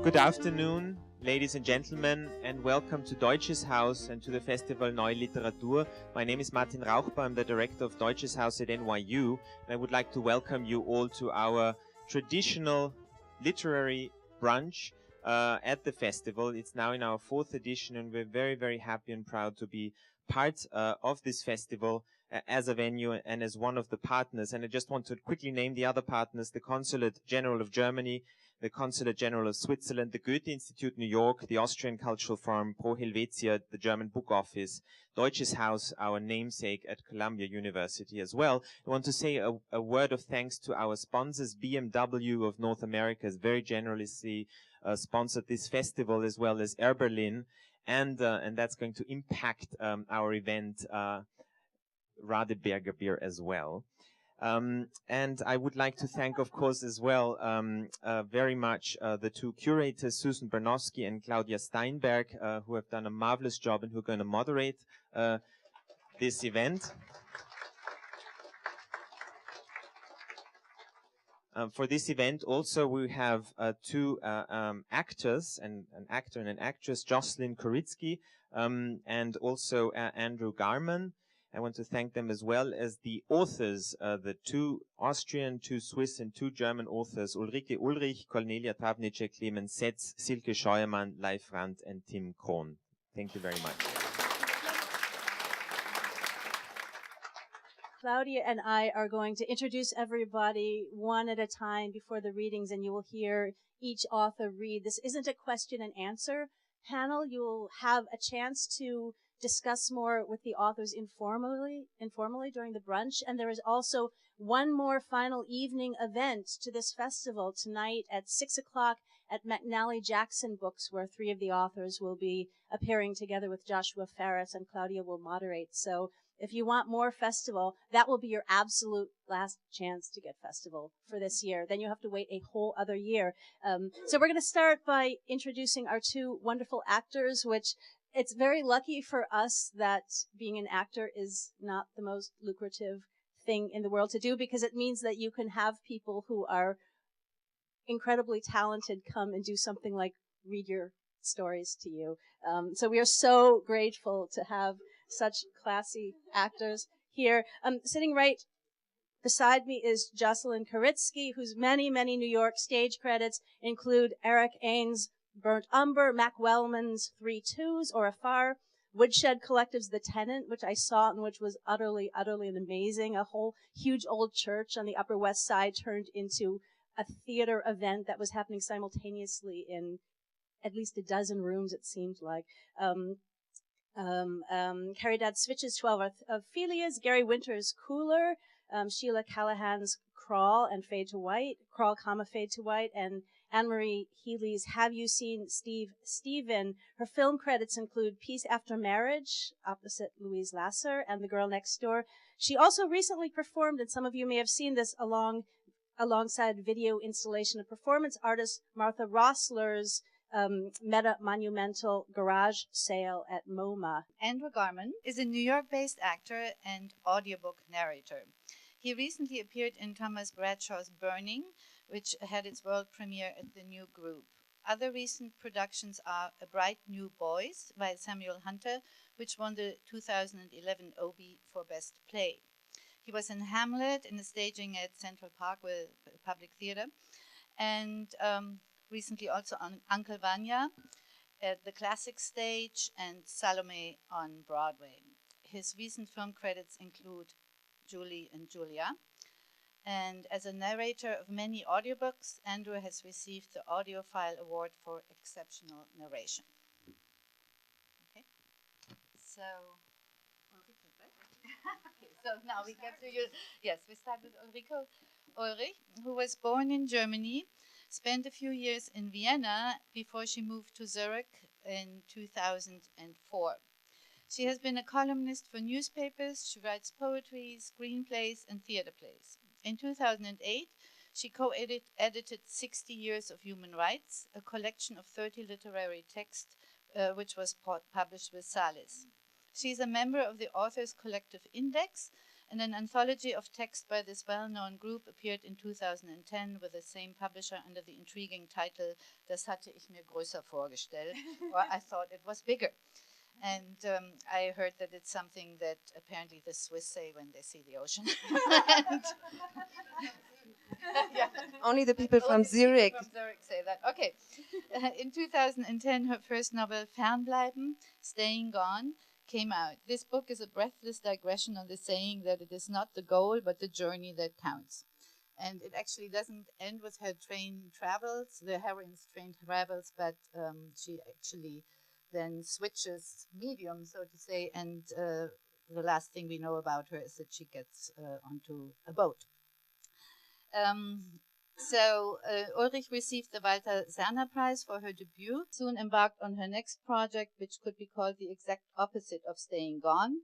Good afternoon, ladies and gentlemen, and welcome to Deutsches Haus and to the Festival Neue Literatur. My name is Martin Rauchbar. I'm the director of Deutsches Haus at NYU, and I would like to welcome you all to our traditional literary brunch at the festival. It's now in our 4th edition, and we're very, very happy and proud to be part of this festival as a venue and as one of the partners. And I just want to quickly name the other partners: the Consulate General of Germany, the Consulate General of Switzerland, the Goethe-Institut New York, the Austrian Cultural Forum, Pro Helvetia, the German Book Office, Deutsches Haus, our namesake at Columbia University as well. I want to say a word of thanks to our sponsors. BMW of North America has very generously sponsored this festival, as well as Air Berlin, and that's going to impact our event, Radeberger Beer as well. And I would like to thank, of course, as well, very much the two curators, Susan Bernofsky and Claudia Steinberg, who have done a marvelous job and who are going to moderate this event. For this event, also, we have two actors, an actor and an actress, Jocelyn Koritsky, and also Andrew Garman. I want to thank them, as well as the authors, the two Austrian, two Swiss, and two German authors, Ulrike Ulrich, Cornelia, Travnicek, Clemens Setz, Silke Scheuermann, Leif Randt, and Tim Krohn. Thank you very much. Claudia and I are going to introduce everybody one at a time before the readings, and you will hear each author read. This isn't a question and answer panel. You'll have a chance to discuss more with the authors informally during the brunch. And there is also one more final evening event to this festival tonight at 6 o'clock at McNally Jackson Books, where 3 of the authors will be appearing together with Joshua Ferris, and Claudia will moderate. So if you want more festival, that will be your absolute last chance to get festival for this year. Then you have to wait a whole other year. So we're going to start by introducing our two wonderful actors, which it's very lucky for us that being an actor is not the most lucrative thing in the world to do, because it means that you can have people who are incredibly talented come and do something like read your stories to you. So we are so grateful to have such classy actors here. Sitting right beside me is Jocelyn Koritsky, whose many, many New York stage credits include Eric Ain's Burnt Umber, Mac Wellman's 3 Twos, or Afar, Woodshed Collective's The Tenant, which I saw and which was utterly, utterly amazing. A whole huge old church on the Upper West Side turned into a theater event that was happening simultaneously in at least a dozen rooms, it seemed like. Carrie Dad Switch's 12 Ophelias, Gary Winter's Cooler, Sheila Callahan's Crawl, comma Fade to White, and Anne-Marie Healy's Have You Seen Steve Stephen? Her film credits include Peace After Marriage, opposite Louise Lasser, and The Girl Next Door. She also recently performed, and some of you may have seen this alongside video installation of performance artist Martha Rossler's meta-monumental garage sale at MoMA. Andrew Garman is a New York-based actor and audiobook narrator. He recently appeared in Thomas Bradshaw's Burning, which had its world premiere at the New Group. Other recent productions are A Bright New Boys by Samuel Hunter, which won the 2011 Obie for Best Play. He was in Hamlet in the staging at Central Park with Public Theater, and recently also on Uncle Vanya at the Classic Stage and Salome on Broadway. His recent film credits include Julie and Julia. And as a narrator of many audiobooks, Andrew has received the Audiophile Award for Exceptional Narration. Okay, so okay, so now we get to you. Yes, we start with Ulrike Ulrich, who was born in Germany, spent a few years in Vienna before she moved to Zurich in 2004. She has been a columnist for newspapers. She writes poetry, screenplays, and theater plays. In 2008, she co-edited 60 Years of Human Rights, a collection of 30 literary texts, which was published with Salis. She is a member of the Authors Collective Index And an anthology of text by this well-known group appeared in 2010 with the same publisher under the intriguing title Das hatte ich mir größer vorgestellt, or I thought it was bigger. And I heard that it's something that apparently the Swiss say when they see the ocean. Yeah. Only the people from Zurich. From Zurich say that. Okay. In 2010, her first novel, Fernbleiben, Staying Gone, came out. This book is a breathless digression on the saying that it is not the goal, but the journey that counts. And it actually doesn't end with her train travels, the heroine's train travels, but she actually then switches medium, so to say, and the last thing we know about her is that she gets onto a boat. Ulrich received the Walter Serner Prize for her debut, soon embarked on her next project, which could be called the exact opposite of Staying Gone.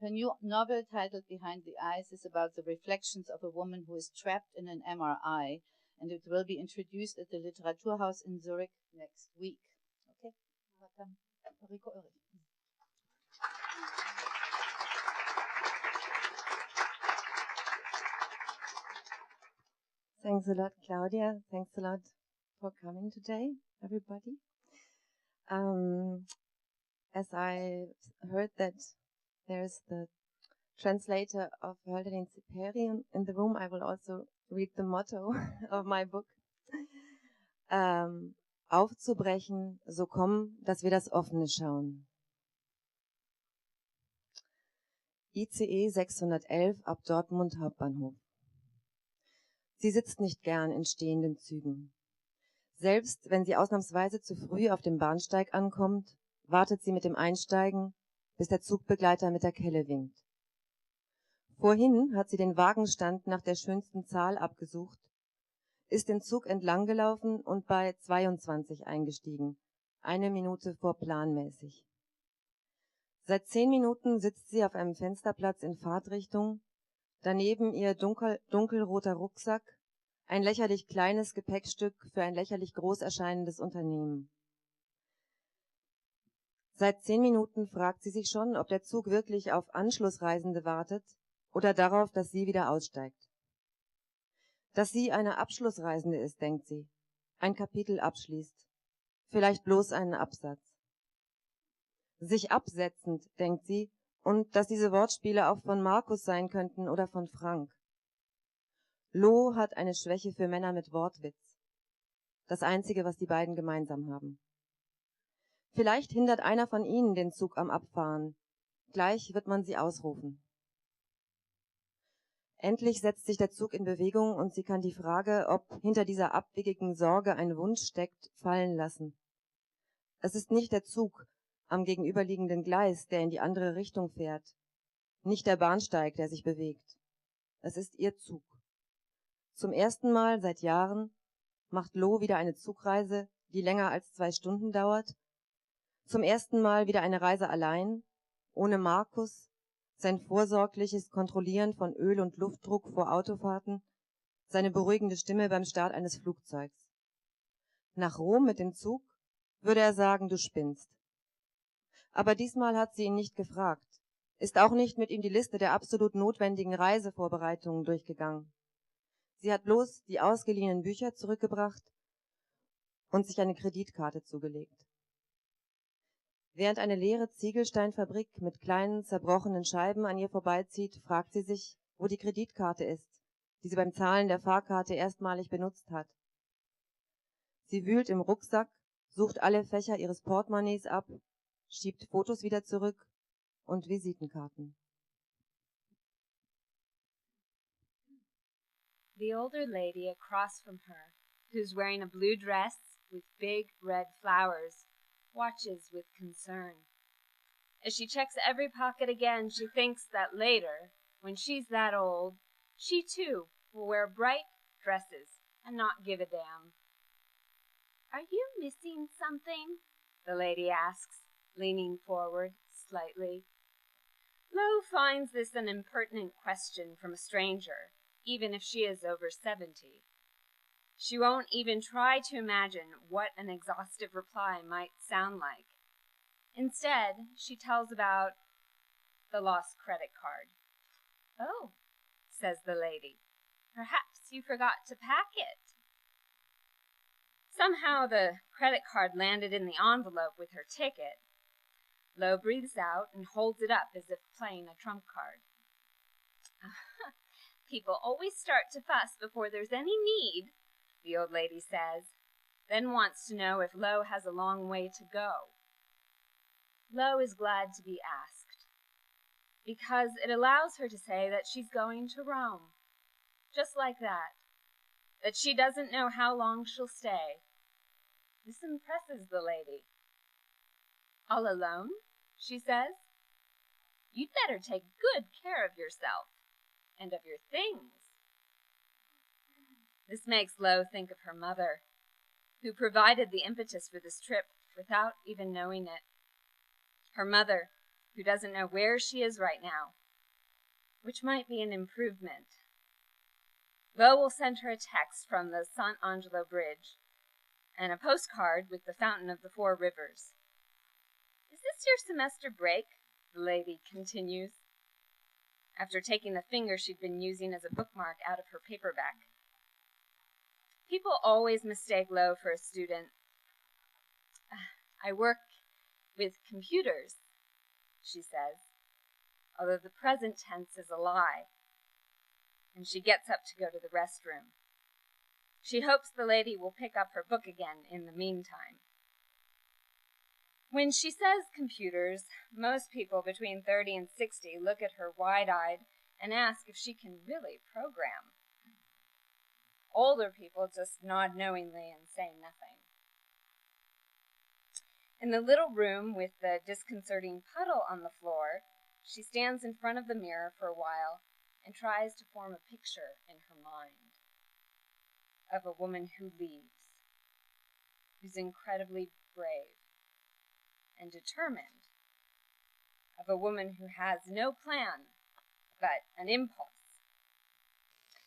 Her new novel, titled Behind the Eyes, is about the reflections of a woman who is trapped in an MRI, and it will be introduced at the Literaturhaus in Zurich next week. Okay, welcome, Ulrike Ulrich. Thanks a lot, Claudia. Thanks a lot for coming today, everybody. As I heard that there's the translator of Hölderlin Cyprian in the room, I will also read the motto of my book. Aufzubrechen, so komm, dass wir das Offene schauen. ICE 611 ab Dortmund Hauptbahnhof. Sie sitzt nicht gern in stehenden Zügen. Selbst wenn sie ausnahmsweise zu früh auf dem Bahnsteig ankommt, wartet sie mit dem Einsteigen, bis der Zugbegleiter mit der Kelle winkt. Vorhin hat sie den Wagenstand nach der schönsten Zahl abgesucht, ist den Zug entlang gelaufen und bei 22 eingestiegen, 1 Minute vor planmäßig. Seit 10 Minuten sitzt sie auf einem Fensterplatz in Fahrtrichtung, daneben ihr dunkelroter Rucksack, ein lächerlich kleines Gepäckstück für ein lächerlich groß erscheinendes Unternehmen. Seit 10 Minuten fragt sie sich schon, ob der Zug wirklich auf Anschlussreisende wartet oder darauf, dass sie wieder aussteigt. Dass sie eine Abschlussreisende ist, denkt sie, ein Kapitel abschließt, vielleicht bloß einen Absatz. Sich absetzend, denkt sie, und dass diese Wortspiele auch von Markus sein könnten oder von Frank. Lo hat eine Schwäche für Männer mit Wortwitz. Das Einzige, was die beiden gemeinsam haben. Vielleicht hindert einer von ihnen den Zug am Abfahren. Gleich wird man sie ausrufen. Endlich setzt sich der Zug in Bewegung und sie kann die Frage, ob hinter dieser abwegigen Sorge ein Wunsch steckt, fallen lassen. Es ist nicht der Zug am gegenüberliegenden Gleis, der in die andere Richtung fährt. Nicht der Bahnsteig, der sich bewegt. Es ist ihr Zug. Zum ersten Mal seit Jahren macht Lo wieder eine Zugreise, die länger als 2 Stunden dauert. Zum ersten Mal wieder eine Reise allein, ohne Markus, sein vorsorgliches Kontrollieren von Öl- und Luftdruck vor Autofahrten, seine beruhigende Stimme beim Start eines Flugzeugs. Nach Rom mit dem Zug würde er sagen, du spinnst. Aber diesmal hat sie ihn nicht gefragt, ist auch nicht mit ihm die Liste der absolut notwendigen Reisevorbereitungen durchgegangen. Sie hat bloß die ausgeliehenen Bücher zurückgebracht und sich eine Kreditkarte zugelegt. Während eine leere Ziegelsteinfabrik mit kleinen, zerbrochenen Scheiben an ihr vorbeizieht, fragt sie sich, wo die Kreditkarte ist, die sie beim Zahlen der Fahrkarte erstmalig benutzt hat. Sie wühlt im Rucksack, sucht alle Fächer ihres Portemonnaies ab, schiebt Fotos wieder zurück und Visitenkarten. The older lady across from her, who's wearing a blue dress with big red flowers, watches with concern. As she checks every pocket again, she thinks that later, when she's that old, she too will wear bright dresses and not give a damn. Are you missing something? The lady asks, leaning forward slightly. Lo finds this an impertinent question from a stranger, even if she is over 70. She won't even try to imagine what an exhaustive reply might sound like. Instead, she tells about the lost credit card. "Oh," says the lady, "perhaps you forgot to pack it." Somehow the credit card landed in the envelope with her ticket. Lo breathes out and holds it up as if playing a trump card. "People always start to fuss before there's any need," the old lady says, then wants to know if Lo has a long way to go. Lo is glad to be asked, because it allows her to say that she's going to Rome, just like that she doesn't know how long she'll stay. This impresses the lady. "All alone?" she says. "You'd better take good care of yourself and of your things." This makes Lo think of her mother, who provided the impetus for this trip without even knowing it. Her mother, who doesn't know where she is right now, which might be an improvement. Lo will send her a text from the Sant Angelo Bridge and a postcard with the Fountain of the Four Rivers. "Is this your semester break?" the lady continues, after taking the finger she'd been using as a bookmark out of her paperback. People always mistake Lo for a student. "I work with computers," she says, although the present tense is a lie, and she gets up to go to the restroom. She hopes the lady will pick up her book again in the meantime. When she says computers, most people between 30 and 60 look at her wide-eyed and ask if she can really program. Older people just nod knowingly and say nothing. In the little room with the disconcerting puddle on the floor, she stands in front of the mirror for a while and tries to form a picture in her mind of a woman who leaves, who's incredibly brave and determined, of a woman who has no plan but an impulse.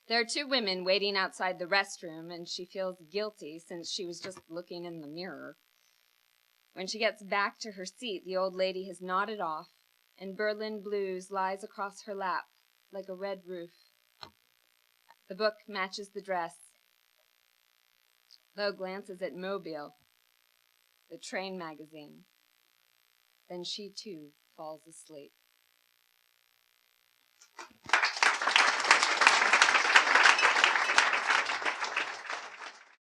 There are two women waiting outside the restroom, and she feels guilty since she was just looking in the mirror. When she gets back to her seat, the old lady has nodded off, and Berlin blues lies across her lap like a red roof. The book matches the dress. Lo glances at Mobile, the train magazine. Then she too falls asleep.